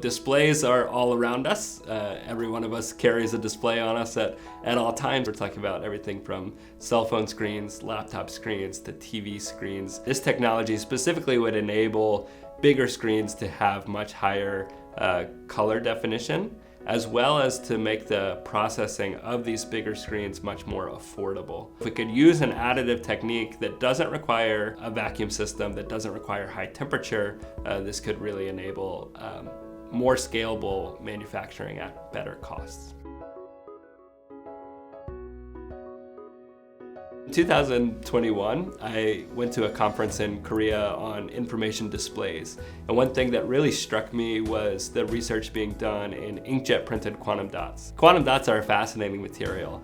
Displays are all around us. Every one of us carries a display on us at all times. We're talking about everything from cell phone screens, laptop screens, to TV screens. This technology specifically would enable bigger screens to have much higher color definition, as well as to make the processing of these bigger screens much more affordable. If we could use an additive technique that doesn't require a vacuum system, that doesn't require high temperature, this could really enable more scalable manufacturing at better costs. In 2021, I went to a conference in Korea on information displays. And one thing that really struck me was the research being done in inkjet printed quantum dots. Quantum dots are a fascinating material.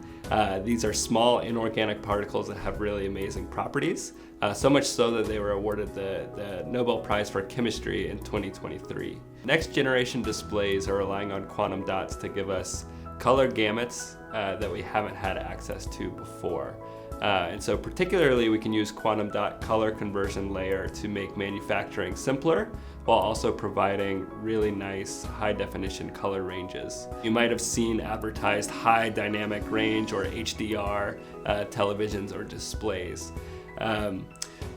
These are small inorganic particles that have really amazing properties, so much so that they were awarded the Nobel Prize for Chemistry in 2023. Next generation displays are relying on quantum dots to give us color gamuts that we haven't had access to before. And so particularly we can use quantum dot color conversion layer to make manufacturing simpler, while also providing really nice high definition color ranges. You might have seen advertised high dynamic range or HDR televisions or displays.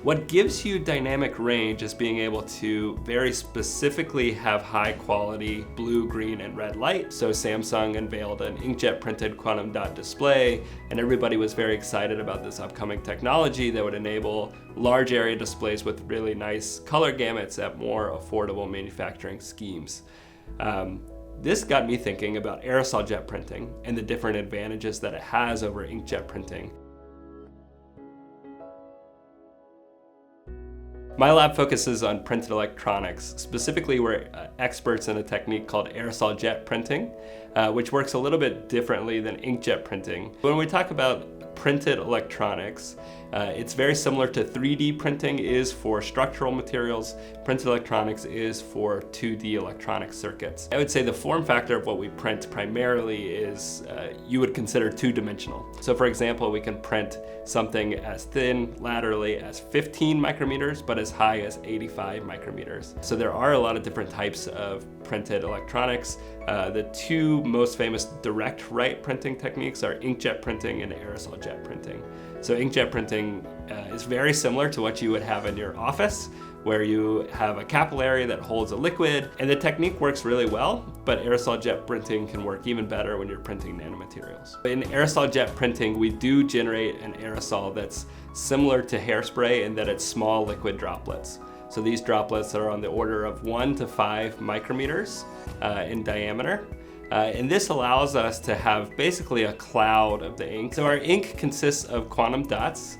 What gives you dynamic range is being able to very specifically have high quality blue, green, and red light. So Samsung unveiled an inkjet printed quantum dot display, and everybody was very excited about this upcoming technology that would enable large area displays with really nice color gamuts at more affordable manufacturing schemes. This got me thinking about aerosol-jet printing and the different advantages that it has over inkjet printing. My lab focuses on printed electronics. Specifically, we're experts in a technique called aerosol-jet printing, which works a little bit differently than inkjet printing. When we talk about printed electronics, it's very similar to 3D printing is for structural materials. Printed electronics is for 2D electronic circuits. I would say the form factor of what we print primarily is you would consider two-dimensional. So for example, we can print something as thin laterally as 15 micrometers, but as high as 85 micrometers. So there are a lot of different types of printed electronics. The two most famous direct write printing techniques are inkjet printing and aerosol-jet printing. So inkjet printing is very similar to what you would have in your office, where you have a capillary that holds a liquid, and the technique works really well, but aerosol-jet printing can work even better when you're printing nanomaterials. In aerosol-jet printing, we do generate an aerosol that's similar to hairspray in that it's small liquid droplets. So these droplets are on the order of 1 to 5 micrometers in diameter. And this allows us to have basically a cloud of the ink. So our ink consists of quantum dots.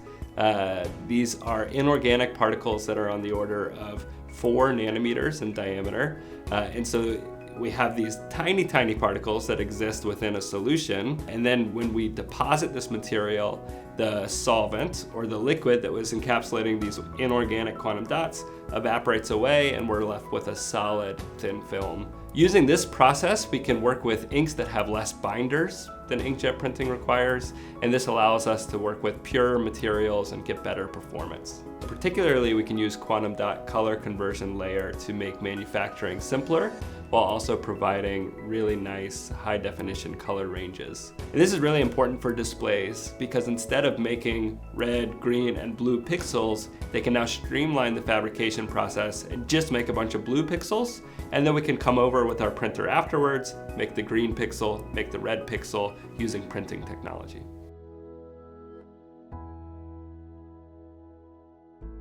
These are inorganic particles that are on the order of 4 nanometers in diameter. And so we have these tiny, tiny particles that exist within a solution. And then when we deposit this material, the solvent or the liquid that was encapsulating these inorganic quantum dots evaporates away, and we're left with a solid thin film. Using this process, we can work with inks that have less binders than inkjet printing requires, and this allows us to work with pure materials and get better performance. Particularly, we can use quantum dot color conversion layer to make manufacturing simpler, while also providing really nice high definition color ranges. And this is really important for displays because instead of making red, green, and blue pixels, they can now streamline the fabrication process and just make a bunch of blue pixels, and then we can come over with our printer afterwards, make the green pixel, make the red pixel using printing technology.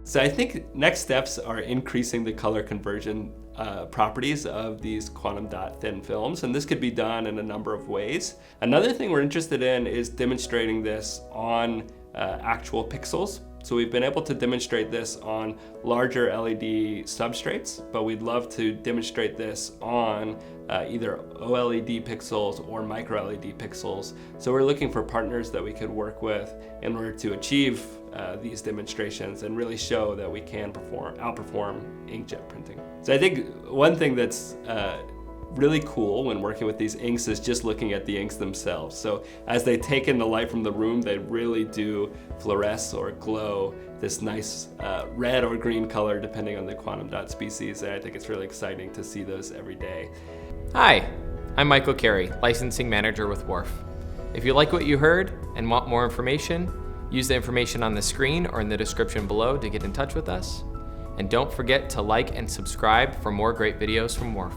So I think next steps are increasing the color conversion properties of these quantum dot thin films, and this could be done in a number of ways. Another thing we're interested in is demonstrating this on actual pixels. So we've been able to demonstrate this on larger LED substrates, but we'd love to demonstrate this on either OLED pixels or micro LED pixels. So we're looking for partners that we could work with in order to achieve these demonstrations and really show that we can outperform inkjet printing. So I think one thing that's really cool when working with these inks is just looking at the inks themselves. So as they take in the light from the room, they really do fluoresce or glow this nice red or green color depending on the quantum dot species, and I think it's really exciting to see those every day. Hi, I'm Michael Carey, Licensing Manager with Wharf. If you like what you heard and want more information, use the information on the screen or in the description below to get in touch with us. And don't forget to like and subscribe for more great videos from Wharf.